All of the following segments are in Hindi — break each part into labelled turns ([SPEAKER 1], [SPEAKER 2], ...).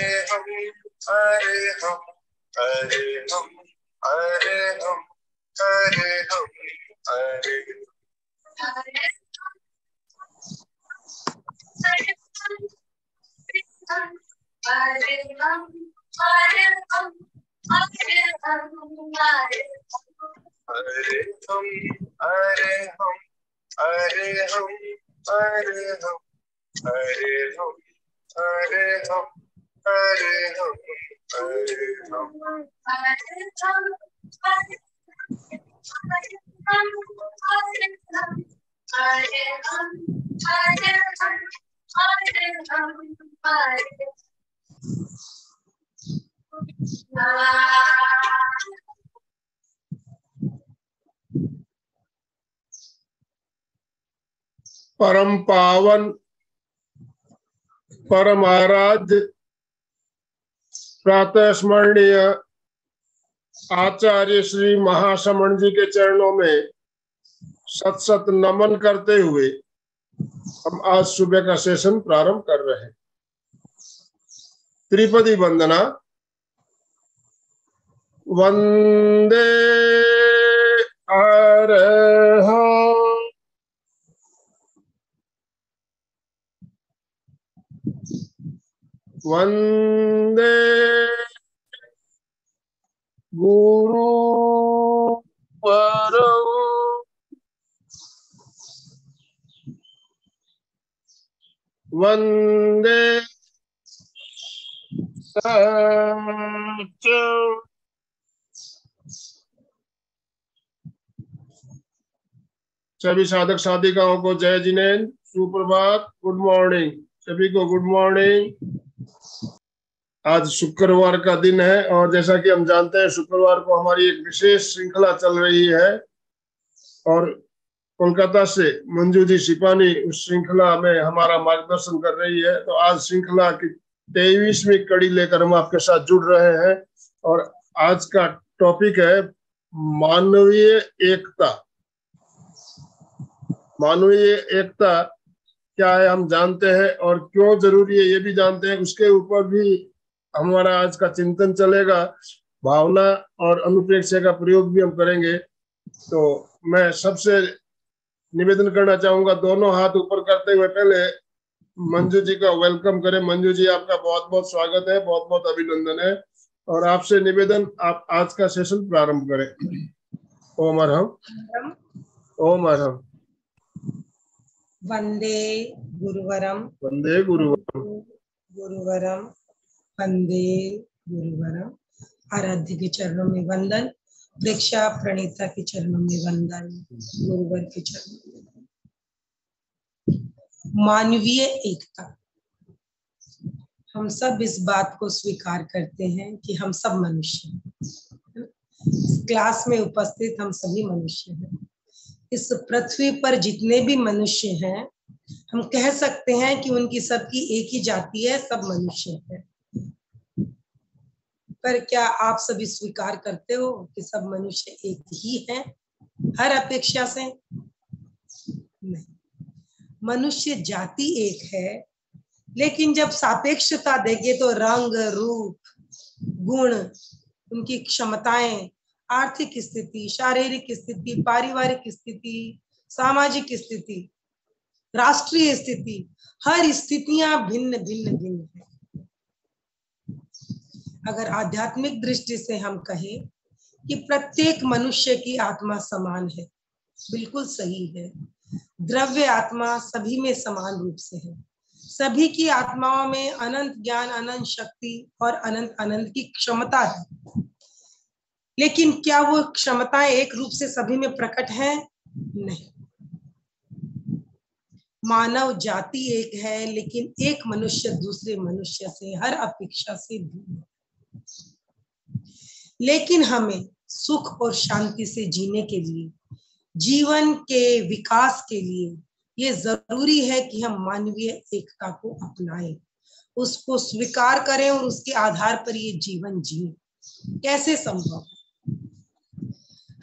[SPEAKER 1] हम हरे हम हरे हम हरे हम हरे हम हरे हरे हम हरे हम हरे हम हरे हम हरे हम हरे हम हरे हम हरे हम हरे हम हरे हम हरे हम हरे हम हरे
[SPEAKER 2] परम पावन परम आराध्य प्रातः स्मरणीय आचार्य श्री महाश्रमण जी के चरणों में सत सत नमन करते हुए हम आज सुबह का सेशन प्रारंभ कर रहे हैं। त्रिपदी वंदना। वंदे अरहं वंदे गुरुवरं वंदे सच्चिदानंद। सभी साधक साधिकाओं को जय जिनेन्द्र, सुप्रभात, गुड मॉर्निंग। सभी को गुड मॉर्निंग। आज शुक्रवार का दिन है और जैसा कि हम जानते हैं शुक्रवार को हमारी एक विशेष श्रृंखला चल रही है और कोलकाता से मंजू जी सिपानी उस श्रृंखला में हमारा मार्गदर्शन कर रही है। तो आज श्रृंखला की 23वीं कड़ी लेकर हम आपके साथ जुड़ रहे हैं और आज का टॉपिक है मानवीय एकता। मानवीय एकता क्या है हम जानते हैं और क्यों जरूरी है ये भी जानते हैं। उसके ऊपर भी हमारा आज का चिंतन चलेगा। भावना और अनुप्रेक्षा का प्रयोग भी हम करेंगे। तो मैं सबसे निवेदन करना चाहूंगा, दोनों हाथ ऊपर करते हुए पहले मंजू जी का वेलकम करें। मंजू जी, आपका बहुत बहुत स्वागत है, बहुत बहुत अभिनंदन है और आपसे निवेदन आप आज का सेशन प्रारंभ करें। ओम अरहम ओम अरहम।
[SPEAKER 3] वंदे गुरुवरम
[SPEAKER 2] वंदे गुरुवरम
[SPEAKER 3] गुरुवरम वंदे गुरुवरम। आराध्य के चरणों में वंदन, प्रेक्षा प्रणीता के चरणों में वंदन, गुरुवर के चरणों में वंदन। मानवीय एकता। हम सब इस बात को स्वीकार करते हैं कि हम सब मनुष्य हैं। क्लास में उपस्थित हम सभी मनुष्य हैं। इस पृथ्वी पर जितने भी मनुष्य हैं हम कह सकते हैं कि उनकी सबकी एक ही जाति है, सब मनुष्य हैं। पर क्या आप सभी स्वीकार करते हो कि सब मनुष्य एक ही हैं हर अपेक्षा से? नहीं, मनुष्य जाति एक है, लेकिन जब सापेक्षता देखें तो रंग, रूप, गुण, उनकी क्षमताएं, आर्थिक स्थिति, शारीरिक स्थिति, पारिवारिक स्थिति, सामाजिक स्थिति, राष्ट्रीय स्थिति, हर स्थितियां भिन्न भिन्न भिन्न है। अगर आध्यात्मिक दृष्टि से हम कहें कि प्रत्येक मनुष्य की आत्मा समान है, बिल्कुल सही है। द्रव्य आत्मा सभी में समान रूप से है। सभी की आत्माओं में अनंत ज्ञान, अनंत शक्ति और अनंत आनंद की क्षमता है। लेकिन क्या वो क्षमताएं एक रूप से सभी में प्रकट हैं? नहीं। मानव जाति एक है, लेकिन एक मनुष्य दूसरे मनुष्य से हर अपेक्षा से भिन्न है। लेकिन हमें सुख और शांति से जीने के लिए, जीवन के विकास के लिए ये जरूरी है कि हम मानवीय एकता को अपनाएं, उसको स्वीकार करें और उसके आधार पर ये जीवन जिए। कैसे संभव है?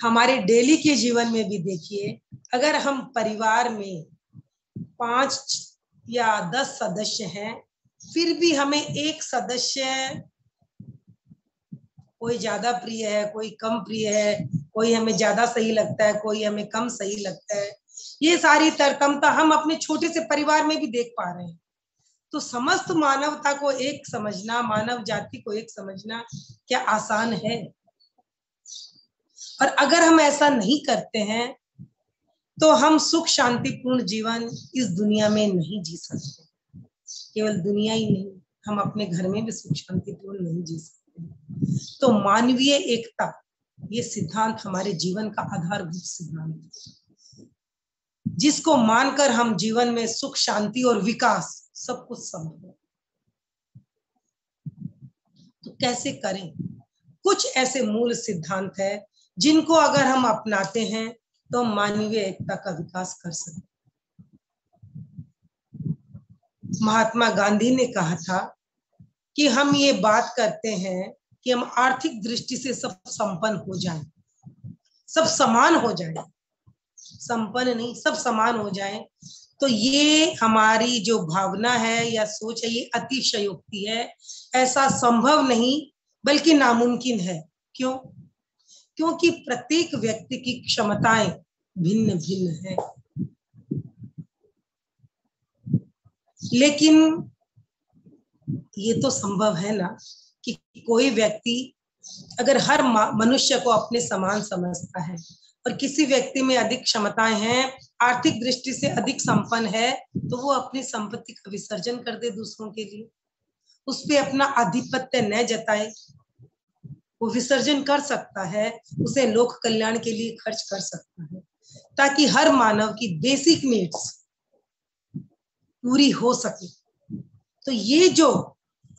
[SPEAKER 3] हमारे डेली के जीवन में भी देखिए, अगर हम परिवार में 5 या 10 सदस्य हैं फिर भी हमें एक सदस्य कोई ज्यादा प्रिय है, कोई कम प्रिय है, कोई हमें ज्यादा सही लगता है, कोई हमें कम सही लगता है, ये सारी तरतमता हम अपने छोटे से परिवार में भी देख पा रहे हैं। तो समस्त मानवता को एक समझना, मानव जाति को एक समझना क्या आसान है? और अगर हम ऐसा नहीं करते हैं तो हम सुख शांतिपूर्ण जीवन इस दुनिया में नहीं जी सकते। केवल दुनिया ही नहीं, हम अपने घर में भी सुख शांतिपूर्ण नहीं जी सकते। तो मानवीय एकता, ये सिद्धांत हमारे जीवन का आधारभूत सिद्धांत है, जिसको मानकर हम जीवन में सुख शांति और विकास सब कुछ संभव है। तो कैसे करें? कुछ ऐसे मूल सिद्धांत है जिनको अगर हम अपनाते हैं तो हम मानवीय एकता का विकास कर सकते। महात्मा गांधी ने कहा था कि हम ये बात करते हैं कि हम आर्थिक दृष्टि से सब संपन्न हो जाएं, सब समान हो जाएं, संपन्न नहीं, सब समान हो जाएं, तो ये हमारी जो भावना है या सोच है, ये अतिशयोक्ति है। ऐसा संभव नहीं बल्कि नामुमकिन है। क्यों? क्योंकि प्रत्येक व्यक्ति की क्षमताएं भिन्न भिन्न है। लेकिन ये तो संभव है ना कि कोई व्यक्ति अगर हर मनुष्य को अपने समान समझता है और किसी व्यक्ति में अधिक क्षमताएं हैं, आर्थिक दृष्टि से अधिक संपन्न है, तो वो अपनी संपत्ति का विसर्जन कर दे दूसरों के लिए, उस पे अपना आधिपत्य न जताए। वो विसर्जन कर सकता है, उसे लोक कल्याण के लिए खर्च कर सकता है, ताकि हर मानव की बेसिक नीड्स पूरी हो सके। तो ये जो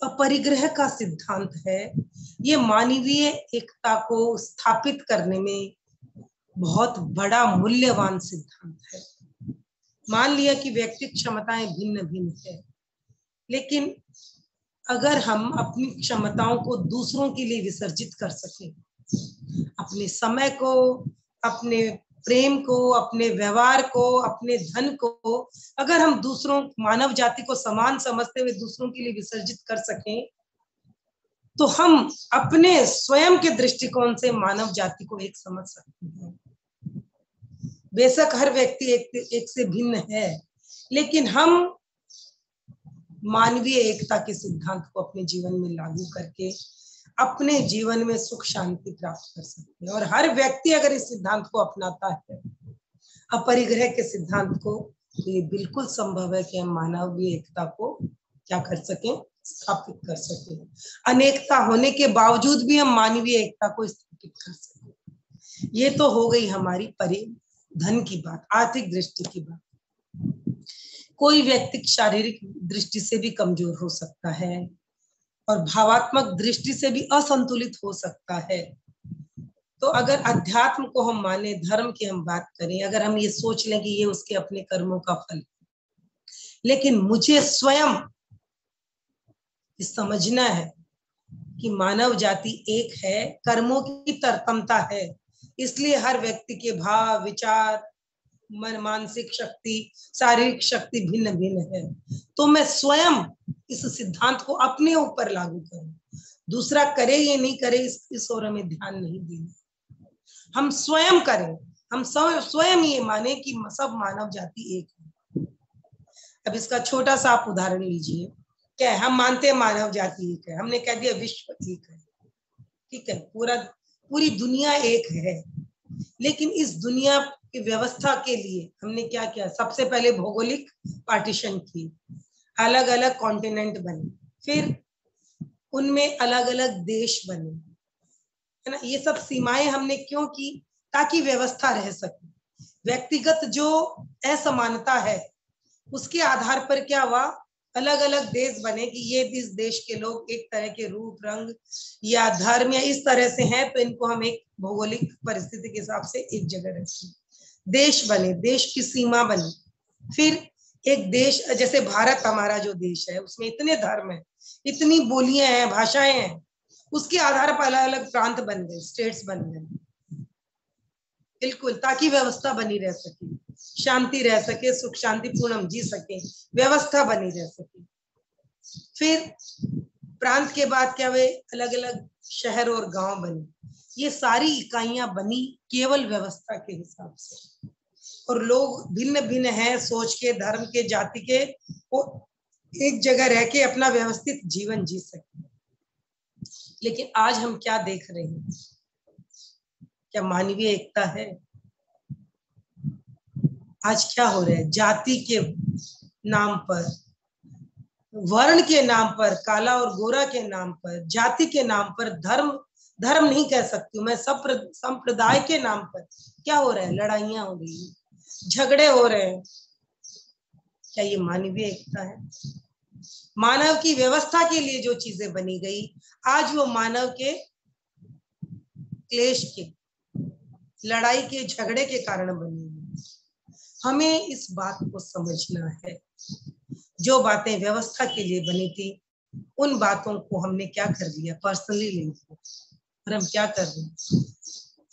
[SPEAKER 3] अपरिग्रह का सिद्धांत है, ये मानवीय एकता को स्थापित करने में बहुत बड़ा मूल्यवान सिद्धांत है। मान लिया कि व्यक्तिगत क्षमताएं भिन्न भिन्न है, लेकिन अगर हम अपनी क्षमताओं को दूसरों के लिए विसर्जित कर सकें, अपने समय को, अपने प्रेम को, अपने व्यवहार को, अपने धन को अगर हम दूसरों, मानव जाति को समान समझते हुए दूसरों के लिए विसर्जित कर सकें, तो हम अपने स्वयं के दृष्टिकोण से मानव जाति को एक समझ सकते हैं। बेशक हर व्यक्ति एक से भिन्न है, लेकिन हम मानवीय एकता के सिद्धांत को अपने जीवन में लागू करके अपने जीवन में सुख शांति प्राप्त कर सकते हैं। और हर व्यक्ति अगर इस सिद्धांत को अपनाता है, अपरिग्रह के सिद्धांत को, तो ये बिल्कुल संभव है कि हम मानवीय एकता को क्या कर सकें, स्थापित कर सकें। अनेकता होने के बावजूद भी हम मानवीय एकता को स्थापित कर सकें। ये तो हो गई हमारी धन की बात, आर्थिक दृष्टि की बात। कोई व्यक्ति शारीरिक दृष्टि से भी कमजोर हो सकता है और भावात्मक दृष्टि से भी असंतुलित हो सकता है। तो अगर अध्यात्म को हम माने, धर्म की हम बात करें, अगर हम ये सोच लें कि ये उसके अपने कर्मों का फल है, लेकिन मुझे स्वयं समझना है कि मानव जाति एक है, कर्मों की तरतमता है, इसलिए हर व्यक्ति के भाव, विचार, मन, मानसिक शक्ति, शारीरिक शक्ति भिन्न भिन्न है। तो मैं स्वयं इस सिद्धांत को अपने ऊपर लागू करूं, दूसरा करे ये नहीं करे इस ओर हमें ध्यान नहीं देना। हम स्वयं करें, हम स्वयं ये माने कि सब मानव जाति एक है। अब इसका छोटा सा आप उदाहरण लीजिए। क्या है, हम मानते हैं मानव जाति एक है, हमने कह दिया विश्व एक है, ठीक है, पूरी दुनिया एक है, लेकिन इस दुनिया की व्यवस्था के लिए हमने क्या किया? सबसे पहले भौगोलिक पार्टीशन की, अलग अलग कॉन्टिनेंट बने, फिर उनमें अलग अलग देश बने, है ना। ये सब सीमाएं हमने क्यों की? ताकि व्यवस्था रह सके। व्यक्तिगत जो असमानता है उसके आधार पर क्या हुआ, अलग अलग देश बने कि ये इस देश के लोग एक तरह के रूप, रंग या धर्म या इस तरह से हैं, तो इनको हम एक भौगोलिक परिस्थिति के हिसाब से एक जगह रखें। देश बने, देश की सीमा बनी, फिर एक देश, जैसे भारत हमारा जो देश है उसमें इतने धर्म है, इतनी बोलियां हैं, भाषाएं हैं, उसके आधार पर अलग अलग प्रांत बन गए, स्टेट्स बन गए, बिल्कुल, ताकि व्यवस्था बनी रह सके, शांति रह सके, सुख शांतिपूर्ण हम जी सके, व्यवस्था बनी रह सके। फिर प्रांत के बाद क्या हुए, अलग अलग शहर और गांव बने। ये सारी इकाइयां बनी केवल व्यवस्था के हिसाब से, और लोग भिन्न भिन्न हैं सोच के, धर्म के, जाति के, वो एक जगह रह के अपना व्यवस्थित जीवन जी सकते। लेकिन आज हम क्या देख रहे हैं? क्या मानवीय एकता है? आज क्या हो रहा है? जाति के नाम पर, वर्ण के नाम पर, काला और गोरा के नाम पर, जाति के नाम पर, धर्म नहीं कह सकती हूँ मैं, संप्रदाय के नाम पर क्या हो रहा है? लड़ाइयां हो रही है, झगड़े हो रहे हैं। क्या ये मानवीय एकता है? मानव की व्यवस्था के लिए जो चीजें बनी गई, आज वो मानव के क्लेश के, लड़ाई के, झगड़े के कारण बनी हुई। हमें इस बात को समझना है, जो बातें व्यवस्था के लिए बनी थी, उन बातों को हमने क्या कर लिया, पर्सनली ले लिया। और हम क्या कर रहे हैं?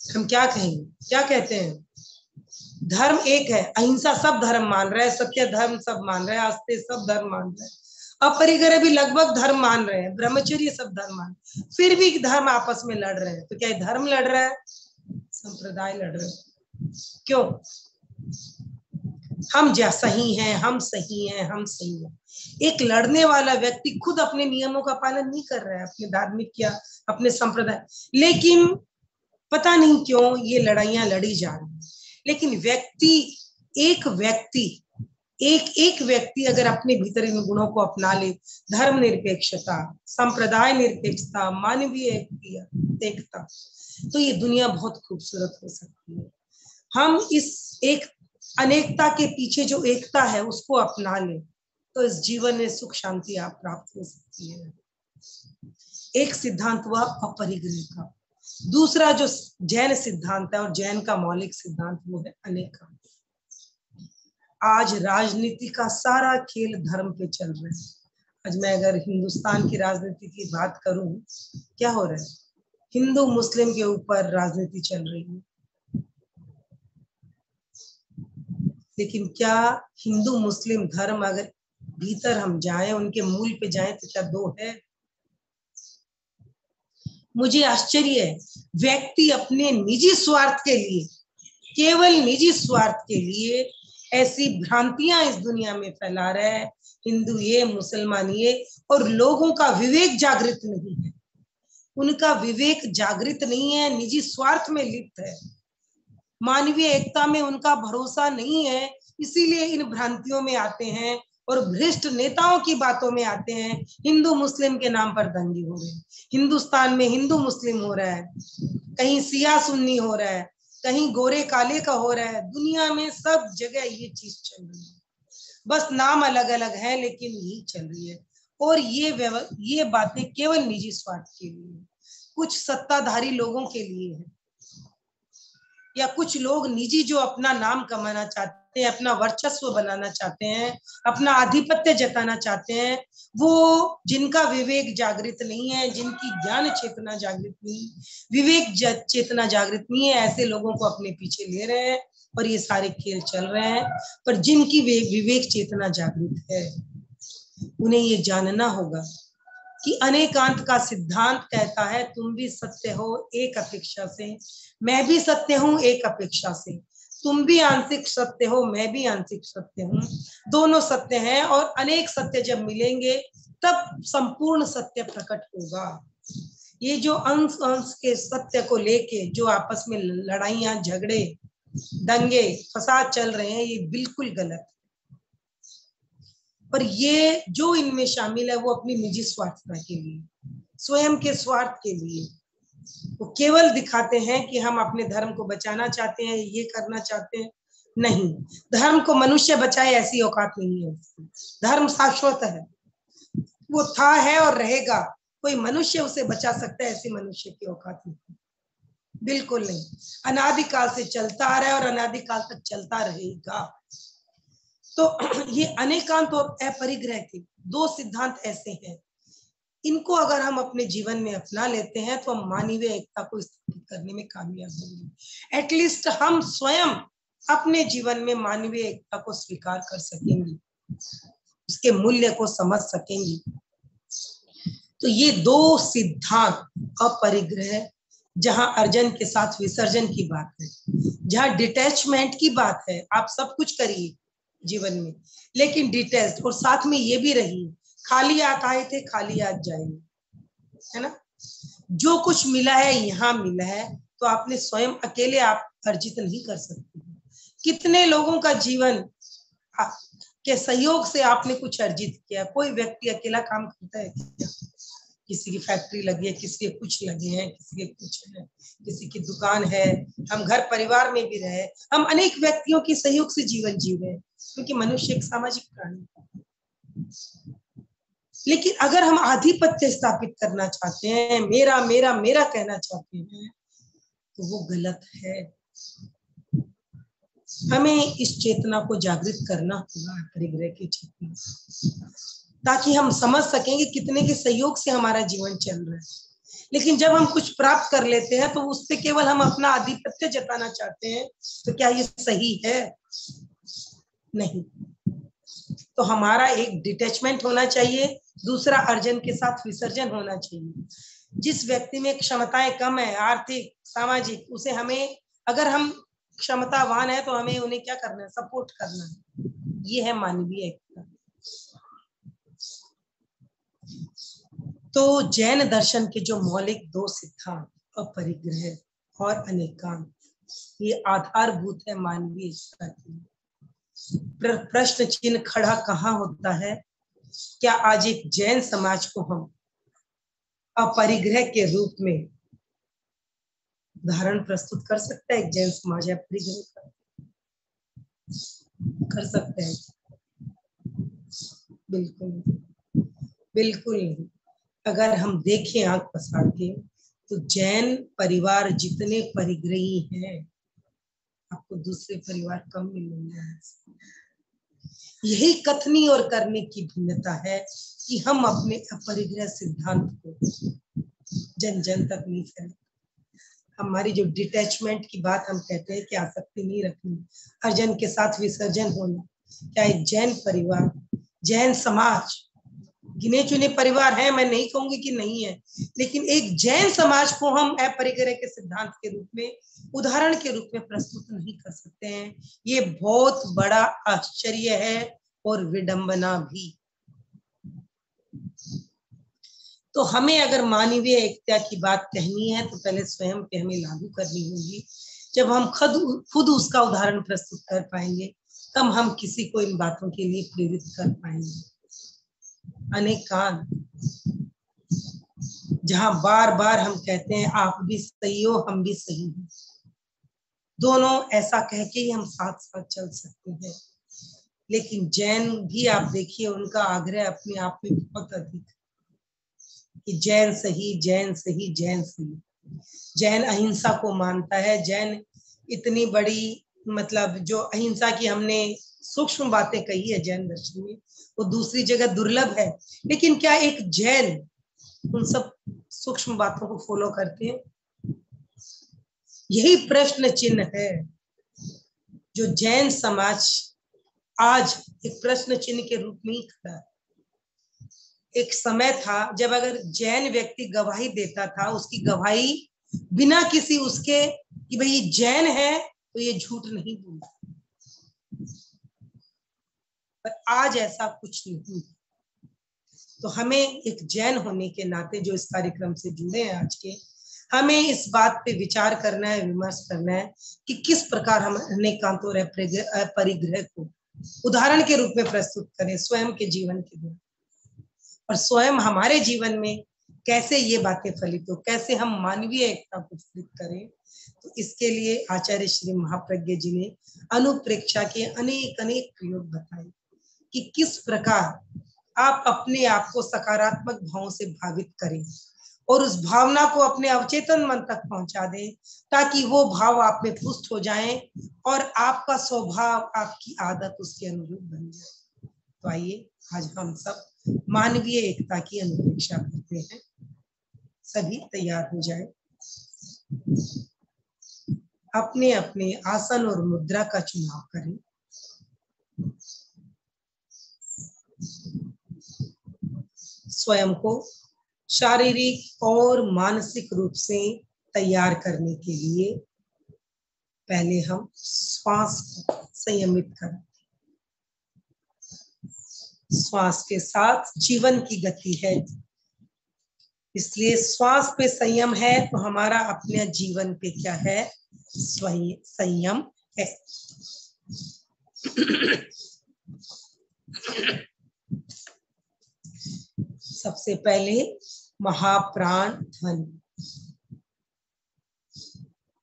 [SPEAKER 3] हम क्या कहेंगे, क्या कहते हैं? धर्म एक है, अहिंसा सब धर्म मान रहे हैं, सत्य धर्म सब मान रहे हैं, आस्ते सब धर्म मान रहे हैं, अपरिग्रह भी लगभग धर्म मान रहे हैं, ब्रह्मचर्य सब धर्म मान रहे हैं, फिर भी धर्म आपस में लड़ रहे हैं। तो क्या धर्म लड़ रहा है? संप्रदाय लड़ रहे हैं। क्यों? हम सही हैं, हम सही हैं, हम सही हैं। एक लड़ने वाला व्यक्ति खुद अपने नियमों का पालन नहीं कर रहा है, अपने धार्मिक या अपने संप्रदाय, लेकिन पता नहीं क्यों ये लड़ाइयां लड़ी जा रही हैं। लेकिन एक व्यक्ति अगर अपने भीतर इन गुणों को अपना ले, धर्म निरपेक्षता, संप्रदाय निरपेक्षता, मानवीय एकता, तो ये दुनिया बहुत खूबसूरत हो सकती है। हम इस एक अनेकता के पीछे जो एकता है उसको अपना ले, तो इस जीवन में सुख शांति आप प्राप्त हो सकती है। एक सिद्धांत हुआ अपरिग्रह का। दूसरा जो जैन सिद्धांत है, और जैन का मौलिक सिद्धांत, वो है अनेका। आज राजनीति का सारा खेल धर्म पे चल रहा है। आज मैं अगर हिंदुस्तान की राजनीति की बात करूं, क्या हो रहा है? हिंदू मुस्लिम के ऊपर राजनीति चल रही है। लेकिन क्या हिंदू मुस्लिम धर्म अगर भीतर हम जाएं, उनके मूल पे जाएं, तो क्या दो है? मुझे आश्चर्य है, व्यक्ति अपने निजी स्वार्थ के लिए, केवल निजी स्वार्थ के लिए ऐसी भ्रांतियां इस दुनिया में फैला रहा है, हिंदू ये, मुसलमान ये, और लोगों का विवेक जागृत नहीं है। उनका विवेक जागृत नहीं है, निजी स्वार्थ में लिप्त है, मानवीय एकता में उनका भरोसा नहीं है, इसीलिए इन भ्रांतियों में आते हैं और भ्रष्ट नेताओं की बातों में आते हैं। हिंदू मुस्लिम के नाम पर दंगे हो रहे हैं, हिंदुस्तान में हिंदू मुस्लिम हो रहा है, कहीं सिया सुन्नी हो रहा है, कहीं गोरे काले का हो रहा है, दुनिया में सब जगह ये चीज चल रही है। बस नाम अलग अलग है, लेकिन यही चल रही है। और ये बातें केवल निजी स्वार्थ के लिए, कुछ सत्ताधारी लोगों के लिए है, या कुछ लोग निजी जो अपना नाम कमाना चाहते हैं, अपना वर्चस्व बनाना चाहते हैं, अपना आधिपत्य जताना चाहते हैं, वो जिनका विवेक जागृत नहीं है, जिनकी ज्ञान चेतना जागृत नहीं, विवेक चेतना जागृत नहीं है, ऐसे लोगों को अपने पीछे ले रहे हैं और ये सारे खेल चल रहे हैं। पर जिनकी विवेक चेतना जागृत है, उन्हें ये जानना होगा कि अनेकांत का सिद्धांत कहता है तुम भी सत्य हो एक अपेक्षा से, मैं भी सत्य हूं एक अपेक्षा से, तुम भी आंशिक सत्य हो, मैं भी आंशिक सत्य हूं, दोनों सत्य हैं, और अनेक सत्य जब मिलेंगे तब संपूर्ण सत्य प्रकट होगा। ये जो अंश अंश के सत्य को लेके जो आपस में लड़ाइयां, झगड़े, दंगे, फसाद चल रहे हैं, ये बिल्कुल गलत है। पर ये जो इनमें शामिल है वो अपनी निजी स्वार्थता के लिए, स्वयं के स्वार्थ के लिए, वो केवल दिखाते हैं कि हम अपने धर्म को बचाना चाहते हैं, ये करना चाहते हैं। नहीं, धर्म को मनुष्य बचाए ऐसी औकात नहीं है। धर्म शाश्वत है, वो था, है और रहेगा। कोई मनुष्य उसे बचा सकता है, ऐसी मनुष्य की औकात नहीं, बिल्कुल नहीं। अनादिकाल से चलता आ रहा है और अनादिकाल तक चलता रहेगा। तो ये अनेकांत और अपरिग्रह के दो सिद्धांत ऐसे हैं, इनको अगर हम अपने जीवन में अपना लेते हैं तो हम मानवीय एकता को स्थापित करने में कामयाब होंगे। एटलीस्ट हम स्वयं अपने जीवन में मानवीय एकता को स्वीकार कर सकेंगे, उसके मूल्य को समझ सकेंगे। तो ये दो सिद्धांत, अपरिग्रह जहां अर्जन के साथ विसर्जन की बात है, जहां डिटैचमेंट की बात है, आप सब कुछ करिए जीवन में लेकिन डिटैच, और साथ में ये भी रहिए खाली हाथ आए थे खाली हाथ जाएंगे, है ना। जो कुछ मिला है यहाँ मिला है, तो आपने स्वयं अकेले आप अर्जित नहीं कर सकते। कितने लोगों का जीवन के सहयोग से आपने कुछ अर्जित किया। कोई व्यक्ति अकेला काम करता है क्या? किसी की फैक्ट्री लगी है, किसी के कुछ लगे हैं, किसी के कुछ है, किसी की दुकान है, हम घर परिवार में भी रहे, हम अनेक व्यक्तियों के सहयोग से जीवन जी रहे हैं, क्योंकि मनुष्य एक सामाजिक प्राणी है। लेकिन अगर हम आधिपत्य स्थापित करना चाहते हैं, मेरा मेरा मेरा कहना चाहते हैं, तो वो गलत है। हमें इस चेतना को जागृत करना होगा, परिग्रह की चेतना, ताकि हम समझ सकेंगे कितने के सहयोग से हमारा जीवन चल रहा है। लेकिन जब हम कुछ प्राप्त कर लेते हैं तो उस पे केवल हम अपना आधिपत्य जताना चाहते हैं, तो क्या ये सही है? नहीं। तो हमारा एक डिटैचमेंट होना चाहिए, दूसरा अर्जन के साथ विसर्जन होना चाहिए। जिस व्यक्ति में क्षमताएं कम है, आर्थिक सामाजिक, उसे हमें, अगर हम क्षमतावान है तो हमें उन्हें क्या करना है? सपोर्ट करना है। ये है मानवीय एकता। तो जैन दर्शन के जो मौलिक दो सिद्धांत, अपरिग्रह और अनेकांत, ये आधारभूत है मानवीय एकता की। प्रश्न चिन्ह खड़ा कहाँ होता है? क्या आज एक जैन समाज को हम अपरिग्रह के रूप में उदाहरण प्रस्तुत कर सकता है? एक जैन समाज अपरिग्रह का कर सकते हैं? बिल्कुल बिल्कुल नहीं। अगर हम देखें आंख पसार के, तो जैन परिवार जितने परिग्रही हैं, आपको दूसरे परिवार कम मिलेंगे। यही कथनी और करने की भिन्नता है कि हम अपने अपरिग्रह सिद्धांत को जन जन तक नहीं फैलाते। हमारी जो डिटैचमेंट की बात हम कहते हैं कि आसक्ति नहीं रखनी, अर्जन के साथ विसर्जन होना, क्या एक जैन परिवार, जैन समाज, गिने चुने परिवार हैं, मैं नहीं कहूंगी कि नहीं है, लेकिन एक जैन समाज को हम अपरिग्रह के सिद्धांत के रूप में, उदाहरण के रूप में प्रस्तुत नहीं कर सकते हैं। ये बहुत बड़ा आश्चर्य है और विडंबना भी। तो हमें अगर मानवीय एकता की बात कहनी है, तो पहले स्वयं पे हमें लागू करनी होगी। जब हम खुद उसका उदाहरण प्रस्तुत कर पाएंगे, तब हम किसी को इन बातों के लिए प्रेरित कर पाएंगे। अनेकांत, जहां बार बार हम कहते हैं आप भी सही हो, हम भी सही हैं, दोनों ऐसा कह के ही हम साथ साथ चल सकते हैं। लेकिन जैन भी आप देखिए, उनका आग्रह अपने आप में बहुत अधिक है कि जैन सही, जैन सही, जैन सही। जैन अहिंसा को मानता है। जैन इतनी बड़ी, मतलब जो अहिंसा की हमने सूक्ष्म बातें कही है जैन दर्शन में, वो दूसरी जगह दुर्लभ है। लेकिन क्या एक जैन उन सब सूक्ष्म बातों को फॉलो करते हैं? यही प्रश्न चिन्ह है जो जैन समाज आज एक प्रश्न चिन्ह के रूप में ही खड़ा है। एक समय था जब अगर जैन व्यक्ति गवाही देता था, उसकी गवाही बिना किसी उसके कि भाई ये जैन है तो ये झूठ नहीं बोलता, पर आज ऐसा कुछ नहीं। तो हमें एक जैन होने के नाते जो इस कार्यक्रम से जुड़े हैं आज के, हमें इस बात पे विचार करना है, विमर्श करना है कि किस प्रकार हम अनेकांत और अपरिग्रह को उदाहरण के रूप में प्रस्तुत करें स्वयं के जीवन के द्वारा, और स्वयं हमारे जीवन में कैसे ये बातें फलित हो, कैसे हम मानवीय एकता को फलित करें। तो इसके लिए आचार्य श्री महाप्रज्ञ जी ने अनुप्रेक्षा के अनेक अनेक प्रयोग बताए कि किस प्रकार आप अपने आप को सकारात्मक भावों से भावित करें और उस भावना को अपने अवचेतन मन तक पहुंचा दें, ताकि वो भाव आप में पुष्ट हो जाएं और आपका स्वभाव, आपकी आदत उसके अनुरूप बन जाए। तो आइए आज हम सब मानवीय एकता की अनुप्रेक्षा करते हैं। सभी तैयार हो जाए, अपने अपने आसन और मुद्रा का चुनाव करें। स्वयं को शारीरिक और मानसिक रूप से तैयार करने के लिए पहले हम श्वास को संयमित करें। श्वास के साथ जीवन की गति है, इसलिए श्वास पे संयम है तो हमारा अपने जीवन पे क्या है, संयम है। सबसे पहले महाप्राण ध्वनि।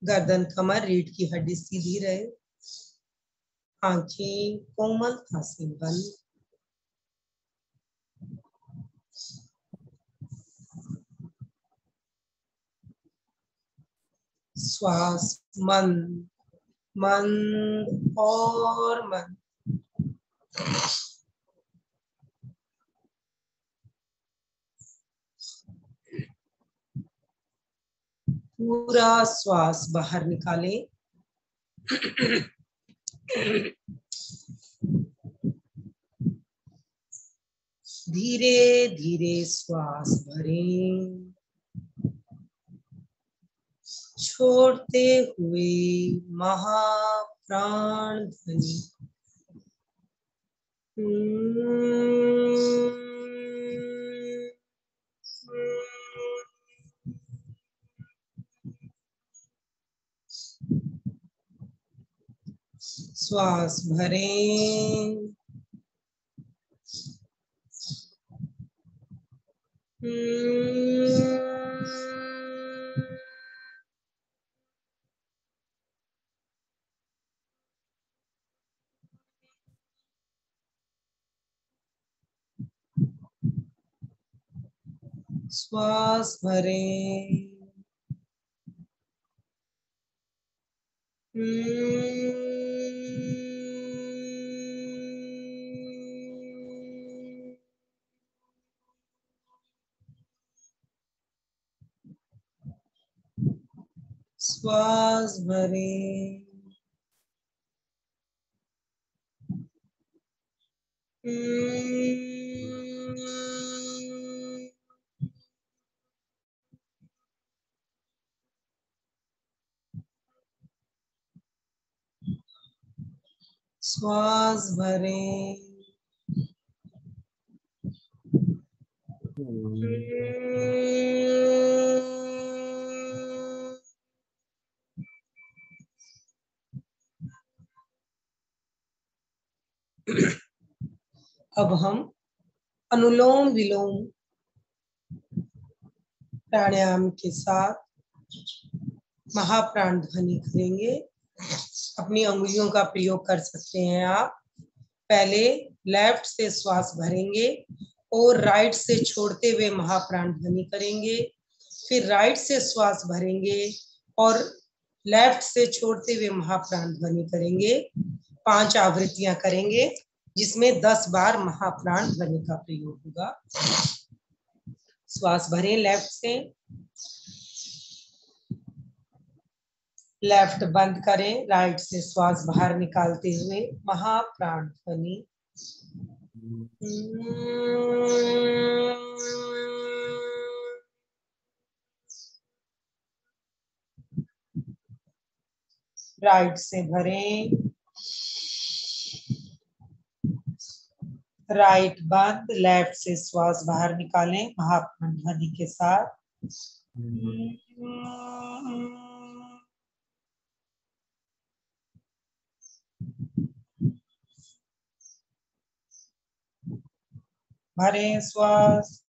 [SPEAKER 3] गर्दन कमर रीढ़ की हड्डी सीधी रहे, आंखें कोमलता से बंद। श्वास मंद मंद और मंद। पूरा श्वास बाहर निकालें। धीरे धीरे श्वास भरें, छोड़ते हुए महाप्राण ध्वनि। श्वास भरें, श्वास भरें, श्वास भरें, श्वास भरें, अब हम अनुलोम विलोम प्राणायाम के साथ महाप्राण ध्वनि करेंगे। अपनी अंगुलियों का प्रयोग कर सकते हैं आप। पहले लेफ्ट से श्वास भरेंगे और राइट से छोड़ते हुए महाप्राण ध्वनि करेंगे, फिर राइट से श्वास भरेंगे और लेफ्ट से छोड़ते हुए महाप्राण ध्वनि करेंगे। 5 आवृत्तियां करेंगे जिसमें 10 बार महाप्राण ध्वनि का प्रयोग होगा। श्वास भरें लेफ्ट से, लेफ्ट बंद करें, राइट से श्वास बाहर निकालते हुए महाप्राण ध्वनि। राइट से भरें, राइट बंद, लेफ्ट से श्वास बाहर निकालें महाप्राण ध्वनि के साथ। भरें श्वास,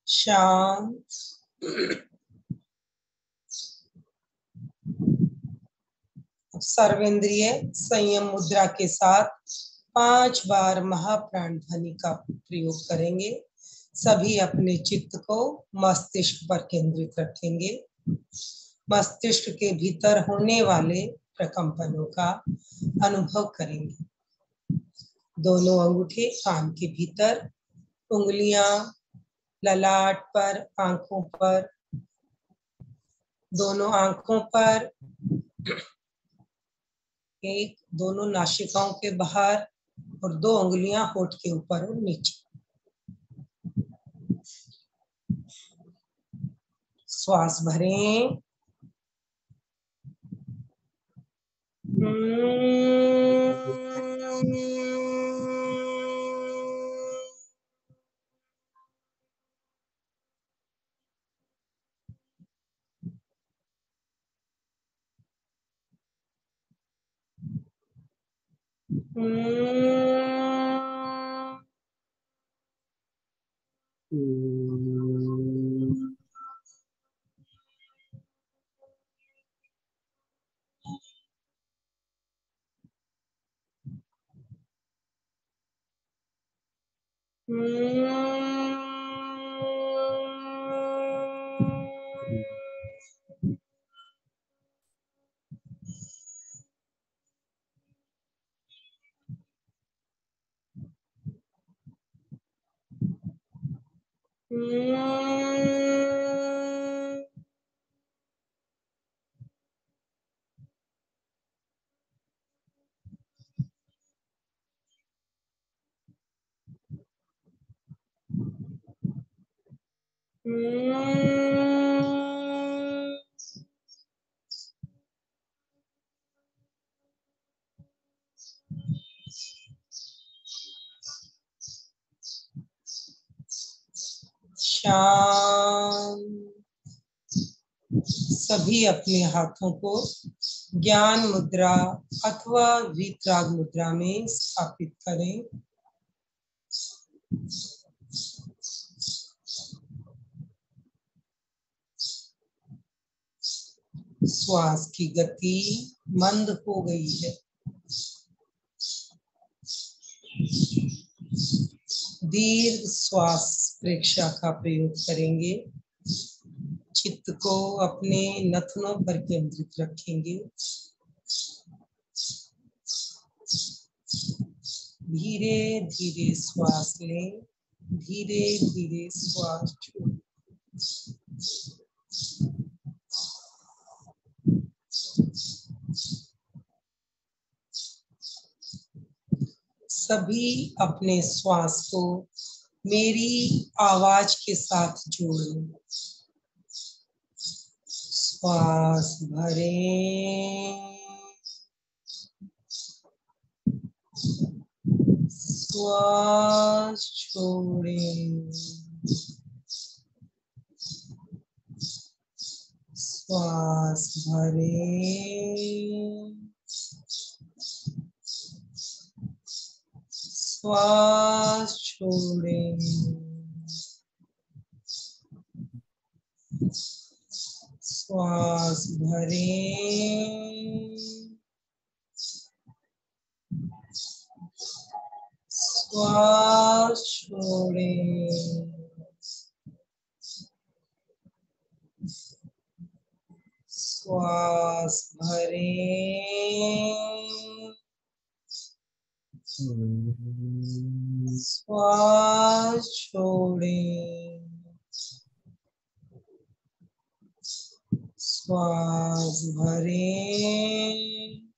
[SPEAKER 3] शांत। सर्वेंद्रिय संयम मुद्रा के साथ 5 बार महाप्राण ध्वनि का प्रयोग करेंगे। सभी अपने चित्त को मस्तिष्क पर केंद्रित रखेंगे। मस्तिष्क के भीतर होने वाले प्रकंपनों का अनुभव करेंगे। दोनों अंगूठे कान के भीतर, उंगलियां ललाट पर, आंखों पर, दोनों आंखों पर, एक दोनों नासिकाओं के बाहर और 2 उंगलियां होठ के ऊपर और नीचे। श्वास भरें। शांत। सभी अपने हाथों को ज्ञान मुद्रा अथवा वीतराग मुद्रा में स्थापित करें। श्वास की गति मंद हो गई है। दीर्घ श्वास प्रेक्षा का प्रयोग करेंगे। चित्त को अपने नथनों पर केंद्रित रखेंगे। धीरे धीरे श्वास लें, धीरे धीरे श्वास छोड़ें। सभी अपने श्वास को मेरी आवाज के साथ जोड़ें। श्वास भरें, श्वास छोड़ें, श्वास भरें, श्वास छोड़ें, श्वास भरें, श्वास छोड़ें, श्वास भरें, श्वास छोड़ें, श्वास भरें,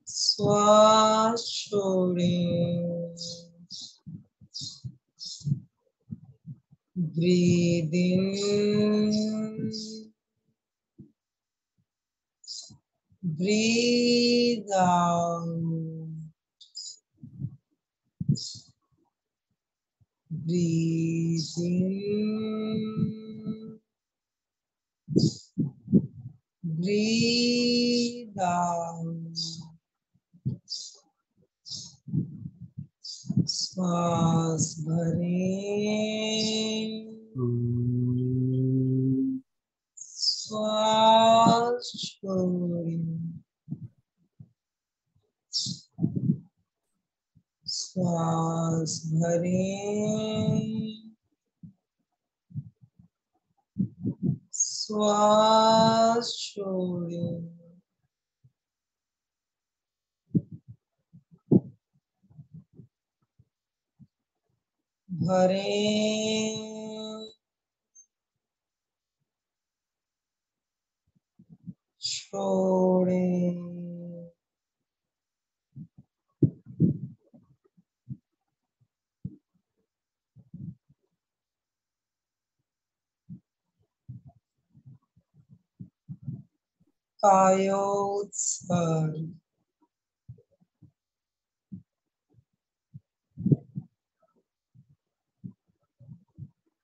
[SPEAKER 3] श्वास छोड़ें। Breathe in, breathe out, breathe in, breathe out, श्वास भरें, श्वास छोड़ें, श्वास भरें, श्वास छोड़ें। भरें, छोड़ें, कायोत्सर्ग।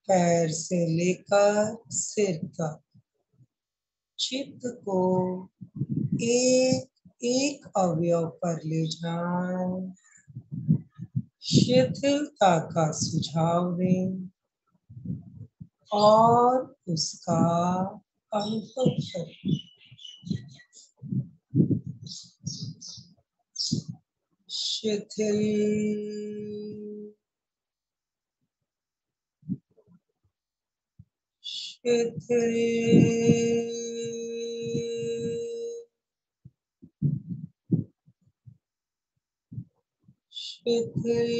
[SPEAKER 3] पैर से लेकर सिर तक चित्त को एक एक अवयव पर ले जाएं, शिथिलता का सुझाव दें और उसका अनुभव करें। शिथिल, शिथिल, शिथिल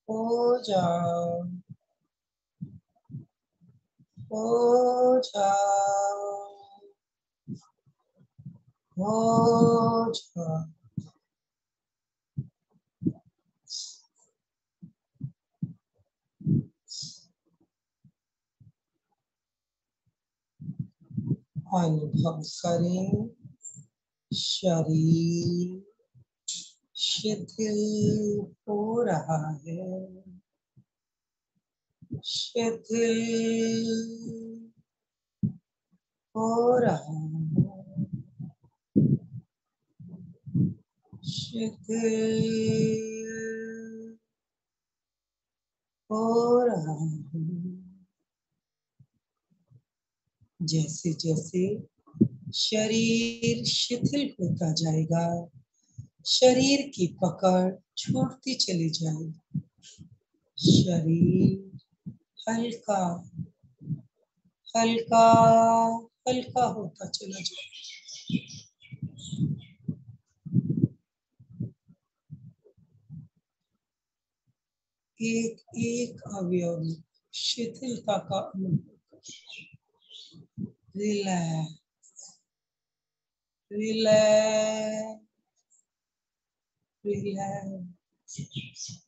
[SPEAKER 3] हो जाओ, हो जाओ, हो जाओ। अनुभव करें शरीर शिथिल हो रहा है, शिथिल हो रहा है, शिथिल हो रहा है। जैसे जैसे शरीर शिथिल होता जाएगा, शरीर की पकड़ छूटती चली जाएगी, शरीर हल्का हल्का हल्का होता चला जाएगा। एक एक अवयव में शिथिलता का अनुभव। Relax, relax, relax.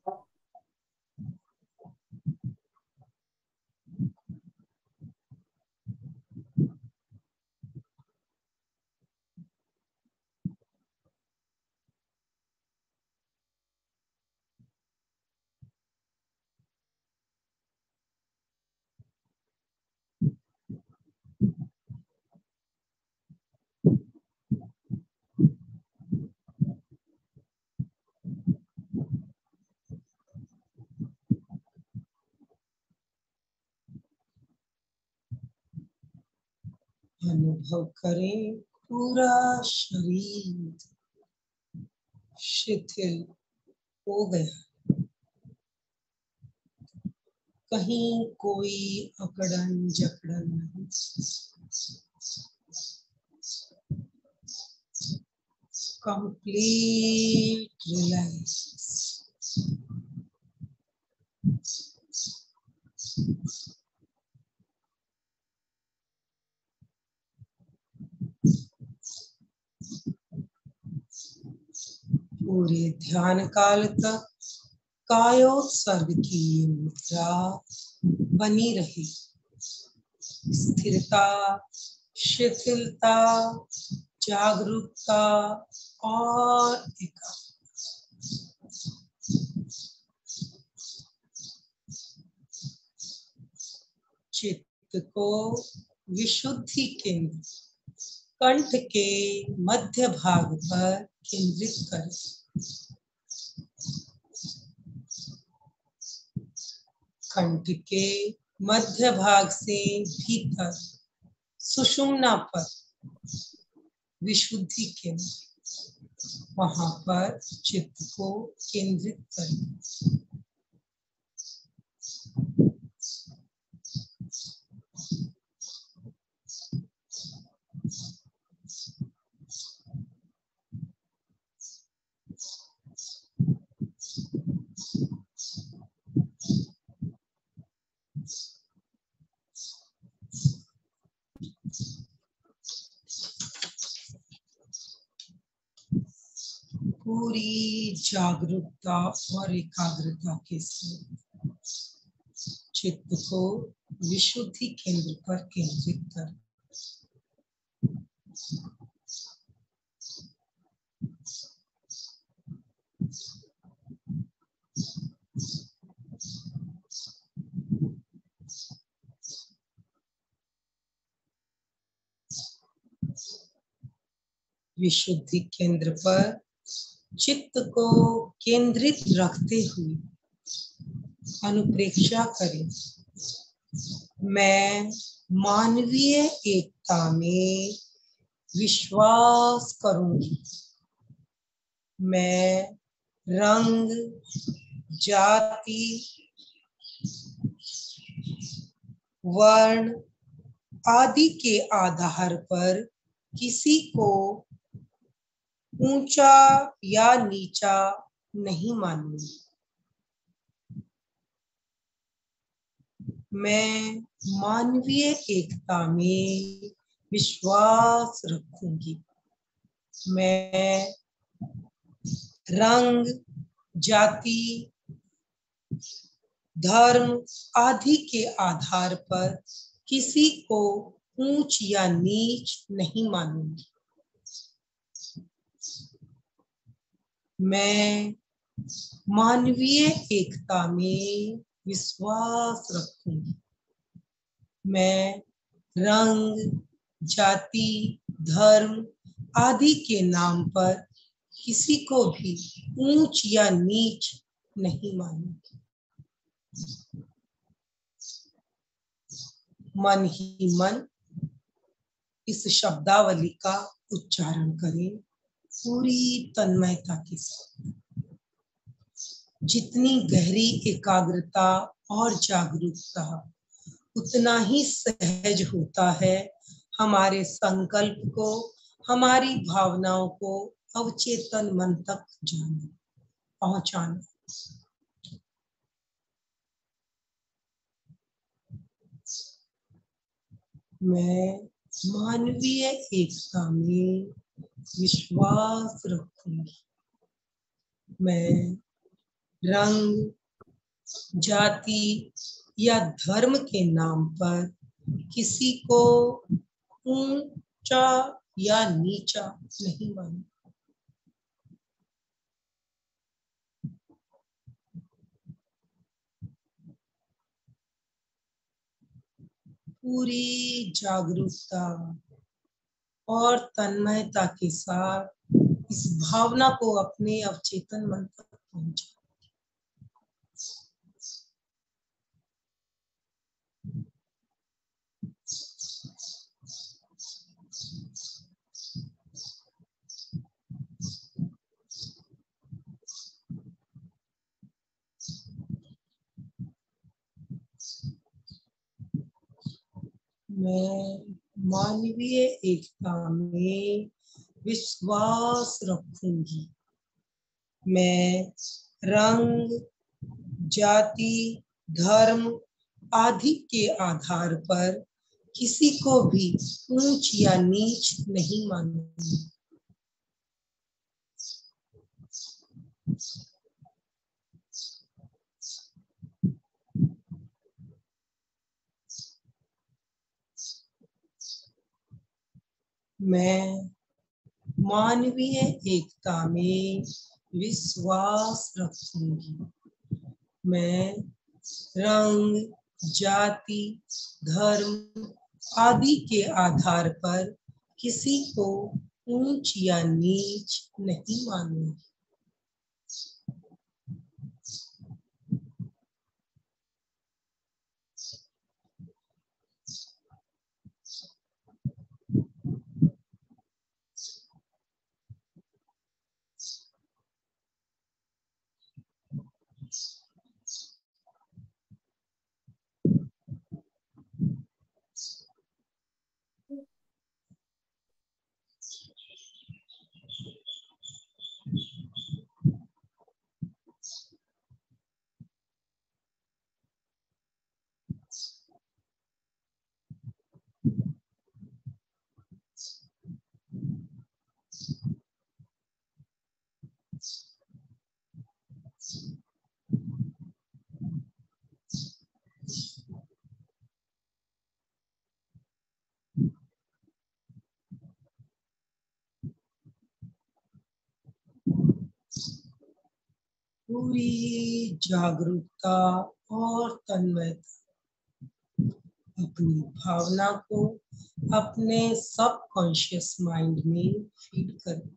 [SPEAKER 3] अनुभव करें पूरा शरीर शिथिल हो गया। कहीं कोई अकड़न जकड़न नहीं। Complete relax. पूरे ध्यान काल तक कायोत्सर्ग की ये मुद्रा बनी रही। स्थिरता, शिथिलता, जागरूकता और एकाग्रता। चित्त को विशुद्धि केंद्र कंठ के मध्य भाग पर केंद्रित करें। कंठ के मध्य भाग से भीतर सुषुम्ना पर विशुद्धि केंद्र, वहां पर चित्त को केंद्रित करें। पूरी जागरूकता और एकाग्रता के साथ चित्त को विशुद्धि केंद्र पर केंद्रित करें। विशुद्धि केंद्र पर चित्त को केंद्रित रखते हुए अनुप्रेक्षा करें। मैं मानवीय एकता में विश्वास करूंगी। मैं रंग, जाति, वर्ण आदि के आधार पर किसी को ऊंचा या नीचा नहीं मानूंगी। मैं मानवीय एकता में विश्वास रखूंगी। मैं रंग, जाति, धर्म आदि के आधार पर किसी को ऊंच या नीच नहीं मानूंगी। मैं मानवीय एकता में विश्वास रखूंगी। मैं रंग, जाति, धर्म आदि के नाम पर किसी को भी ऊंच या नीच नहीं मानूंगी। मन ही मन इस शब्दावली का उच्चारण करें पूरी तन्मयता के साथ। जितनी गहरी एकाग्रता और जागरूकता, उतना ही सहज होता है हमारे संकल्प को, हमारी भावनाओं को अवचेतन मन तक जाना, पहुंचाना। मैं मानवीय एकता में विश्वास रखूंगी। मैं रंग, जाति या धर्म के नाम पर किसी को ऊंचा या नीचा नहीं मानूंगी। पूरी जागरूकता और तन्मयता के साथ इस भावना को अपने अवचेतन मन तक पहुंचा। मैं मानवीय एकता में विश्वास रखूंगी। मैं रंग, जाति, धर्म आदि के आधार पर किसी को भी ऊंच या नीच नहीं मानूंगी। मैं मानवीय एकता में विश्वास रखूंगी। मैं रंग, जाति, धर्म आदि के आधार पर किसी को ऊंच या नीच नहीं मानूंगी। पूरी जागरूकता और तन्मयता अपनी भावना को अपने सबकॉन्शियस माइंड में फीड करें।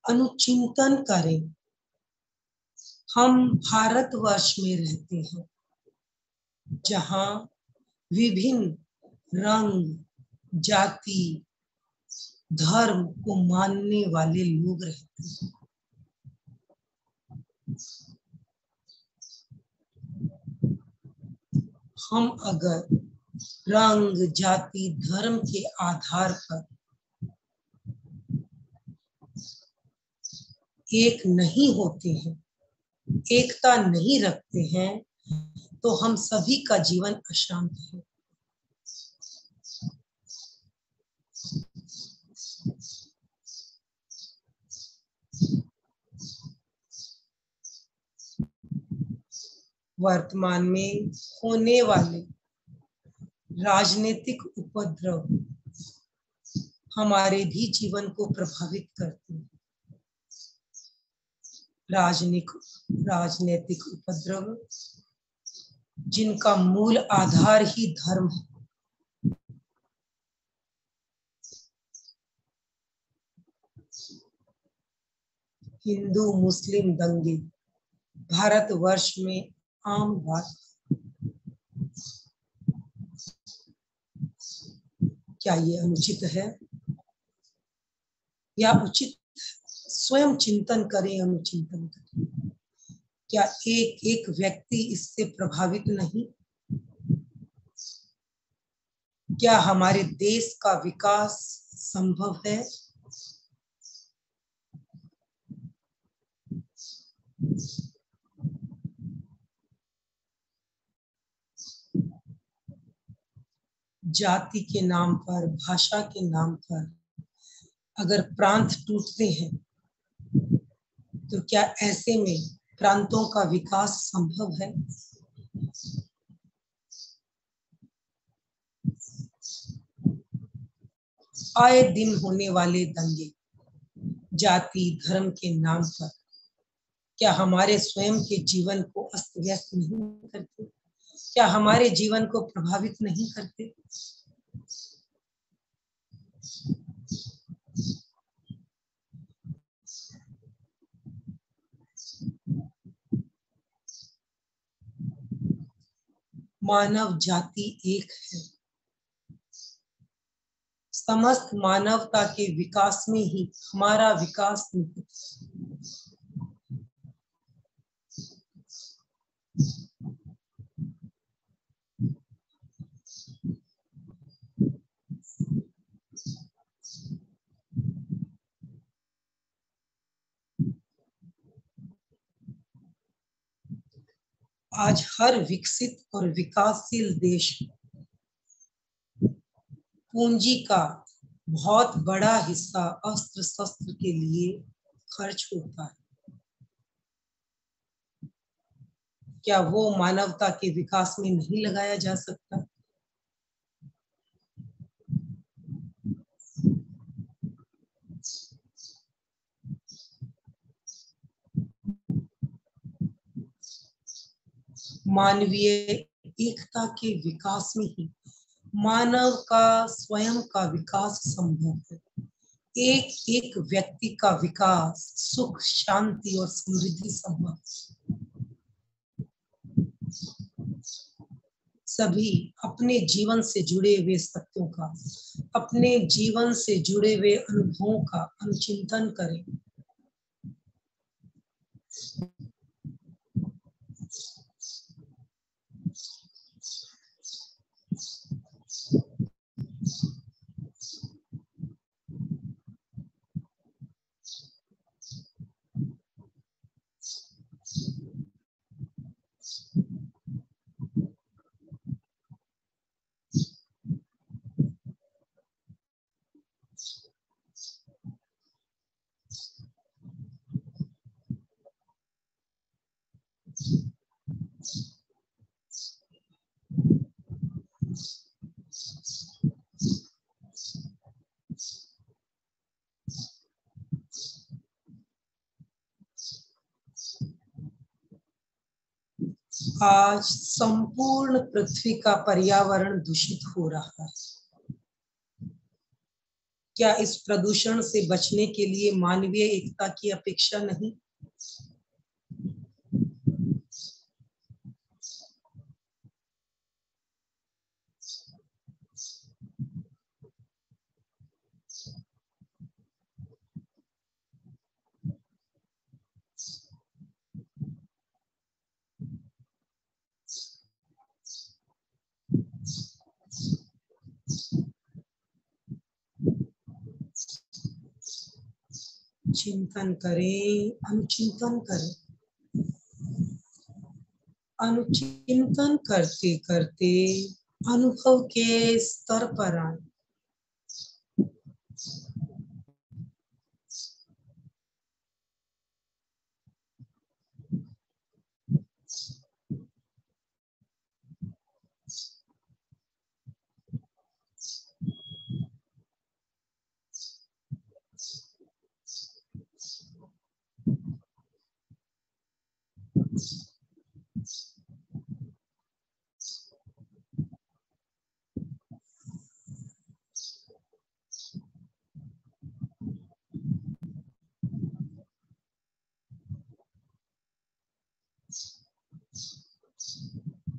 [SPEAKER 3] अनुचिंतन करें। हम भारतवर्ष में रहते हैं, जहाँ विभिन्न रंग, जाति, धर्म को मानने वाले लोग रहते हैं। हम अगर रंग, जाति, धर्म के आधार पर एक नहीं होते हैं, एकता नहीं रखते हैं, तो हम सभी का जीवन अशांत है। वर्तमान में होने वाले राजनीतिक उपद्रव हमारे भी जीवन को प्रभावित करते हैं। राजनीतिक उपद्रव जिनका मूल आधार ही धर्म है। हिंदू मुस्लिम दंगे भारतवर्ष में आम बात। क्या ये अनुचित है या उचित? स्वयं चिंतन करें, अनुचिंतन करें। क्या एक एक व्यक्ति इससे प्रभावित नहीं? क्या हमारे देश का विकास संभव है? जाति के नाम पर, भाषा के नाम पर अगर प्रांत टूटते हैं, तो क्या ऐसे में प्रांतों का विकास संभव है? आए दिन होने वाले दंगे जाति धर्म के नाम पर क्या हमारे स्वयं के जीवन को अस्त व्यस्त नहीं करते? क्या हमारे जीवन को प्रभावित नहीं करते? मानव जाति एक है। समस्त मानवता के विकास में ही हमारा विकास निहित है। आज हर विकसित और विकासशील देश पूंजी का बहुत बड़ा हिस्सा अस्त्र शस्त्र के लिए खर्च होता है। क्या वो मानवता के विकास में नहीं लगाया जा सकता? मानवीय एकता के विकास में ही मानव का स्वयं का विकास संभव है। एक एक व्यक्ति का विकास, सुख, शांति और समृद्धि संभव है। सभी अपने जीवन से जुड़े हुए सत्यों का, अपने जीवन से जुड़े हुए अनुभवों का अनुचिंतन करें। आज संपूर्ण पृथ्वी का पर्यावरण दूषित हो रहा है। क्या इस प्रदूषण से बचने के लिए मानवीय एकता की अपेक्षा नहीं? चिंतन करें, अनुचिंतन करें। अनुचिंतन करते करते अनुभव के स्तर पर आए।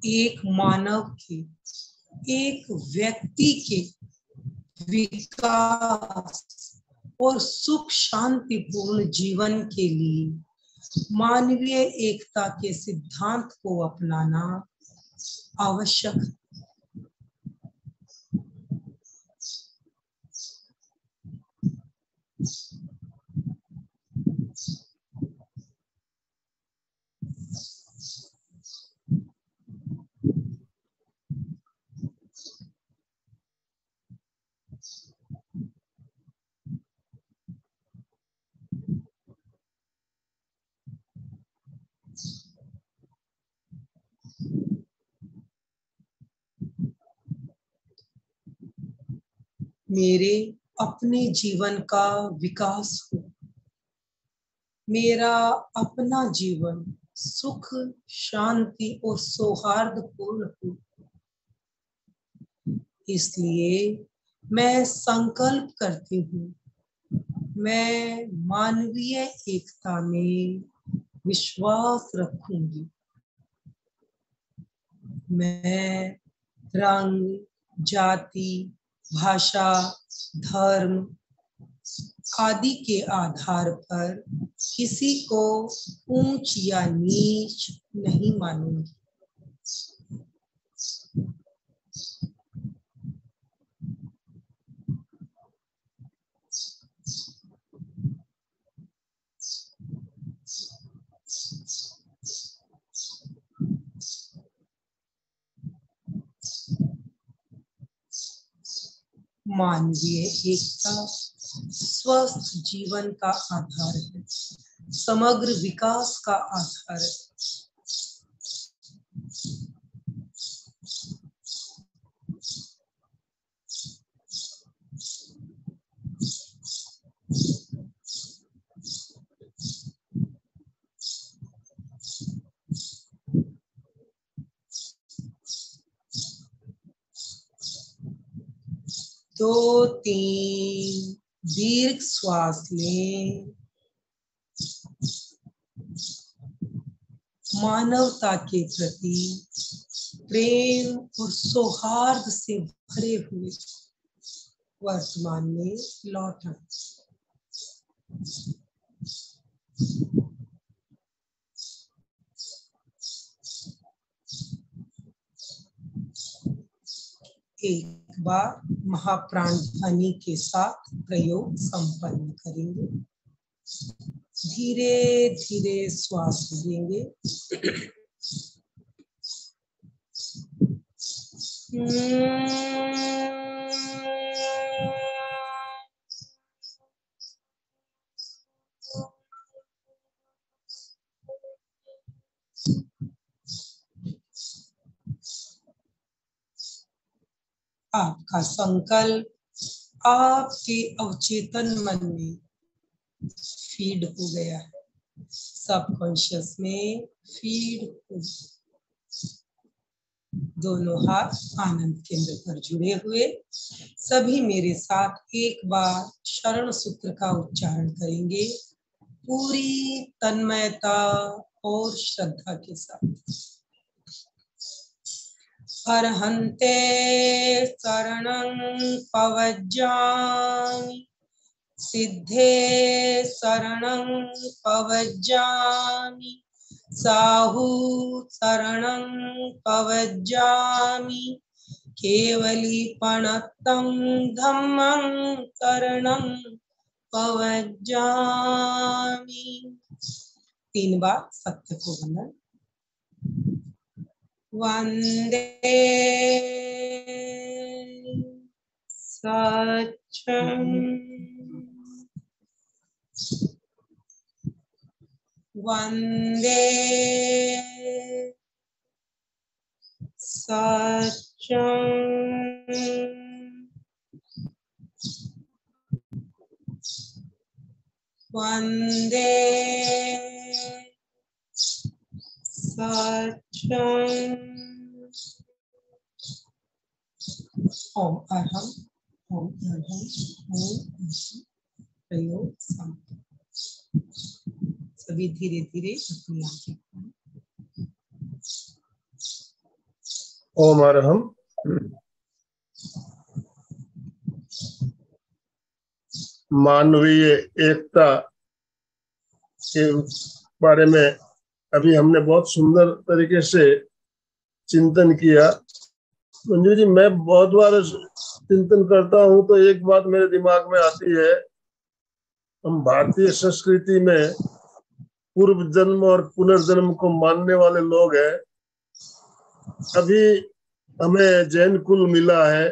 [SPEAKER 3] एक मानव के, एक व्यक्ति के विकास और सुख शांतिपूर्ण जीवन के लिए मानवीय एकता के सिद्धांत को अपनाना आवश्यक है। मेरे अपने जीवन का विकास हो, मेरा अपना जीवन सुख, शांति और सौहार्दपूर्ण हो। इसलिए मैं संकल्प करती हूँ, मैं मानवीय एकता में विश्वास रखूंगी। मैं रंग, जाति, भाषा, धर्म आदि के आधार पर किसी को ऊंच या नीच नहीं मानूंगी। मानवीय एकता स्वस्थ जीवन का आधार है, समग्र विकास का आधार है। दो तीन दीर्घ श्वास लें। मानवता के प्रति प्रेम और सौहार्द से भरे हुए वर्तमान में लौट आए। एक बार महाप्राण ध्वनि के साथ प्रयोग संपन्न करेंगे। धीरे धीरे श्वास लेंगे। आपका संकल्प आपके अवचेतन मन में फीड हो गया है, सबकॉन्शियस में फीड हो। दोनों हाथ आनंद केंद्र पर जुड़े हुए, सभी मेरे साथ एक बार शरण सूत्र का उच्चारण करेंगे, पूरी तन्मयता और श्रद्धा के साथ। अर्हन्ते शरणं पवज्जामि, सिद्धे शरणं पवज्जामि, साहु शरणं पवज्जामि, केवलीपणतं धम्मं शरणं पवज्जामि। 3 बार सत्य को वंदन। वंदे सत्यं, वंदे सत्यं, वंदे सत्यं। ओम अरहम, ओम अरहम, ओम अरहम। प्रयोग संपन्न। सभी धीरे धीरे अपनी आंखें खोलें।
[SPEAKER 2] ओम अरहम। मानवीय एकता के बारे में अभी हमने बहुत सुंदर तरीके से चिंतन किया। मंजू जी, मैं बहुत बार चिंतन करता हूँ तो एक बात मेरे दिमाग में आती है, हम भारतीय संस्कृति में पूर्व जन्म और पुनर्जन्म को मानने वाले लोग हैं। अभी हमें जैन कुल मिला है,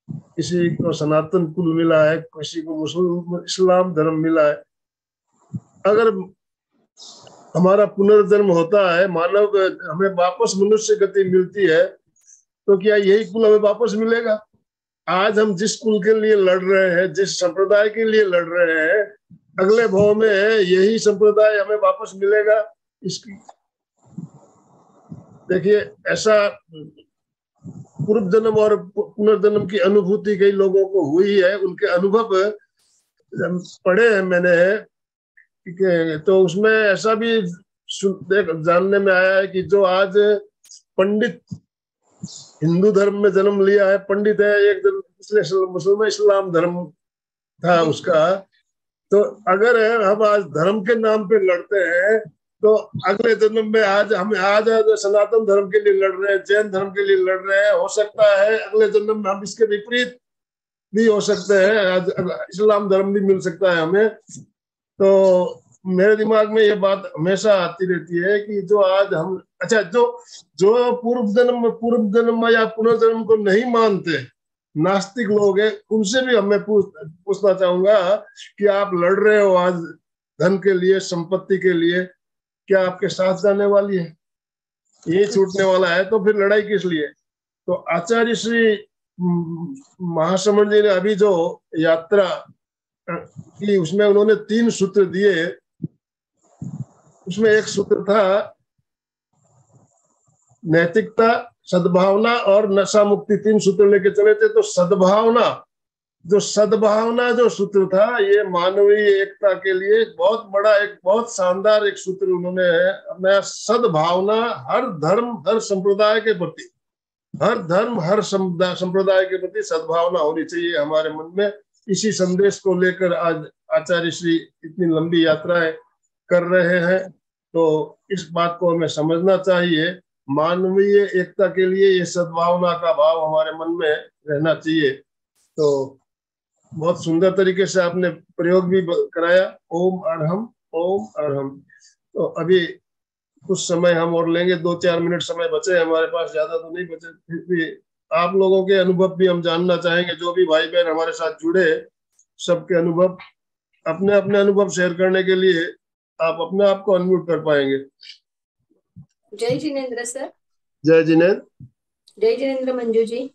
[SPEAKER 2] किसी को सनातन कुल मिला है, किसी को मुस्लिम इस्लाम धर्म मिला है। अगर हमारा पुनर्जन्म होता है, मानव हमें वापस मनुष्य गति मिलती है, तो क्या यही कुल हमें वापस मिलेगा? आज हम जिस कुल के लिए लड़ रहे हैं, जिस संप्रदाय के लिए लड़ रहे हैं, अगले भाव में यही संप्रदाय हमें वापस मिलेगा। इसकी देखिए, ऐसा पूर्व जन्म और पुनर्जन्म की अनुभूति कई लोगों को हुई है, उनके अनुभव पढ़े हैं मैंने, ठीक है। तो उसमें ऐसा भी जानने में आया है कि जो आज पंडित हिंदू धर्म में जन्म लिया है, पंडित है, एक मुसलमान इस्लाम धर्म था उसका, तो अगर हम आज धर्म के नाम पे लड़ते हैं तो अगले जन्म में आज सनातन धर्म के लिए लड़ रहे हैं, जैन धर्म के लिए लड़ रहे हैं, हो सकता है अगले जन्म में हम इसके विपरीत भी हो सकते हैं, आज इस्लाम धर्म भी मिल सकता है हमें। तो मेरे दिमाग में ये बात हमेशा आती रहती है कि जो आज हम, अच्छा, जो पूर्व जन्म या पुनर्जन्म को नहीं मानते, नास्तिक लोग हैं, उनसे भी हमें पूछना चाहूंगा कि आप लड़ रहे हो आज धन के लिए, संपत्ति के लिए, क्या आपके साथ जाने वाली है? ये छूटने वाला है, तो फिर लड़ाई किस लिए? तो आचार्य श्री महासमण जी ने अभी जो यात्रा की, उसमें उन्होंने 3 सूत्र दिए। उसमें एक सूत्र था नैतिकता, सद्भावना और नशा मुक्ति, 3 सूत्र लेके चले थे। तो सद्भावना जो सूत्र था, ये मानवीय एकता के लिए बहुत बड़ा, एक बहुत शानदार एक सूत्र उन्होंने है। अपना सद्भावना, हर धर्म हर संप्रदाय के प्रति, हर धर्म हर संप्रदाय के प्रति सद्भावना होनी चाहिए हमारे मन में। इसी संदेश को लेकर आज आचार्य श्री इतनी लंबी यात्राएं कर रहे हैं। तो इस बात को हमें समझना चाहिए, मानवीय एकता के लिए ये सद्भावना का भाव हमारे मन में रहना चाहिए। तो बहुत सुंदर तरीके से आपने प्रयोग भी कराया, ओम अरहम ओम अरहम। तो अभी कुछ समय हम और लेंगे, 2-4 मिनट समय बचे हमारे पास, ज्यादा तो नहीं बचे, फिर भी आप लोगों के अनुभव भी हम जानना चाहेंगे। जो भी भाई बहन हमारे साथ जुड़े, सबके अनुभव, अपने अपने अनुभव शेयर करने के लिए आप अपने आप को अनम्यूट कर पाएंगे।
[SPEAKER 4] जय जिनेंद्र सर।
[SPEAKER 2] जय जिनेंद्र।
[SPEAKER 4] जय जिनेंद्र मंजू जी।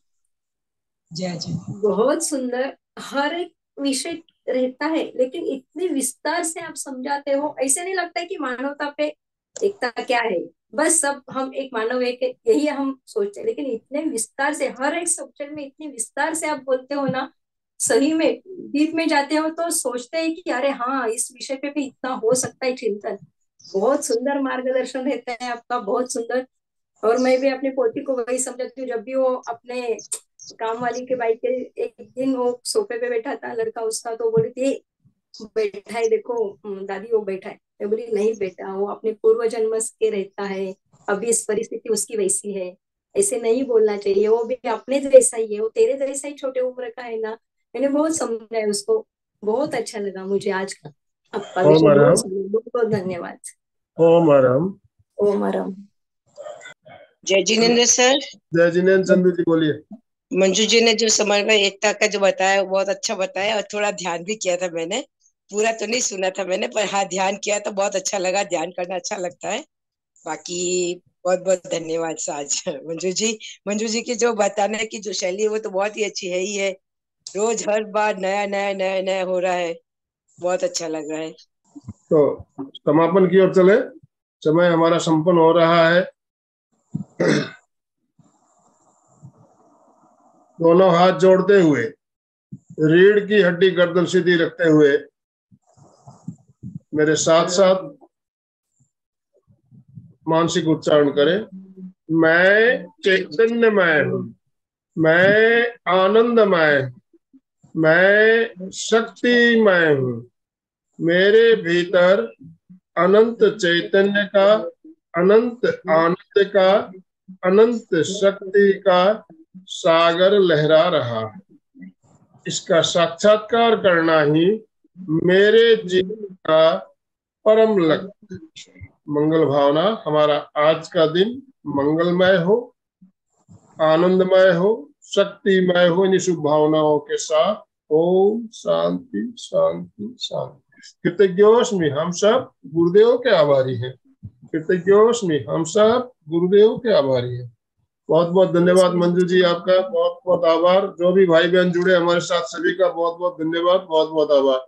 [SPEAKER 3] जय जय।
[SPEAKER 4] बहुत सुंदर, हर एक विषय रहता है, लेकिन इतने विस्तार से आप समझाते हो, ऐसे नहीं लगता है कि मानवता पे एकता क्या है, बस सब हम एक मानव एक, यही हम सोचते हैं। लेकिन इतने विस्तार से हर एक सब्जेक्ट में इतने विस्तार से आप बोलते हो ना, सही में डीप में जाते हो तो सोचते हैं कि अरे हाँ, इस विषय पे भी इतना हो सकता है चिंतन। बहुत सुंदर मार्गदर्शन रहता है आपका, बहुत सुंदर। और मैं भी अपनी पोती को वही समझती हूँ, जब भी वो अपने काम वाली के भाई के, एक दिन वो सोफे पे बैठा था लड़का उसका, तो बोली थी बैठा है, देखो दादी वो बैठा है। मैं बोली नहीं बेटा, वो अपने पूर्व जन्म के रहता है, अभी इस परिस्थिति उसकी वैसी है, ऐसे नहीं बोलना चाहिए, वो भी अपने जैसा ही है, वो तेरे जैसा ही छोटे उम्र का है ना। मैंने बहुत समझाया उसको, बहुत अच्छा लगा मुझे आज का आपका विषय। बहुत बहुत धन्यवाद।
[SPEAKER 2] ओम अरहम
[SPEAKER 4] ओम अरहम।
[SPEAKER 5] जय जिनेंद्र सर।
[SPEAKER 2] जय जिनेंद्र। चंदू जी बोलिए।
[SPEAKER 5] मंजू जी ने जो समन्वय एकता का जो बताया वो बहुत अच्छा बताया, और थोड़ा ध्यान भी किया था मैंने, पूरा तो नहीं सुना था मैंने, पर हाँ ध्यान किया तो बहुत अच्छा लगा, ध्यान करना अच्छा लगता है। बाकी बहुत बहुत धन्यवाद साज मंजू जी की जो बताने की जो शैली है वो तो बहुत ही अच्छी है ही है। रोज हर बार नया नया नया नया हो रहा है, बहुत अच्छा लग रहा है।
[SPEAKER 2] तो समापन की ओर चले, समय हमारा संपन्न हो रहा है। दोनों हाथ जोड़ते हुए, रीढ़ की हड्डी गर्दन सीधी रखते हुए, मेरे साथ साथ मानसिक उच्चारण करें। मैं चैतन्यमय हूँ, मैं आनंदमय, मैं शक्तिमय हूँ। मेरे भीतर अनंत चैतन्य का, अनंत आनंद का, अनंत शक्ति का सागर लहरा रहा है। इसका साक्षात्कार करना ही मेरे जीवन का परम लक्ष्य। मंगल भावना, हमारा आज का दिन मंगलमय हो, आनंदमय हो, शक्तिमय हो। इन शुभ भावनाओं के साथ ओम शांति शांति शांति। कृतज्ञोस्मि, हम सब गुरुदेव के आभारी हैं। कृतज्ञोस्मि, हम सब गुरुदेव के आभारी हैं। बहुत बहुत धन्यवाद मंजू जी, आपका बहुत बहुत आभार। जो भी भाई बहन जुड़े हमारे साथ, सभी का बहुत बहुत धन्यवाद, बहुत बहुत आभार।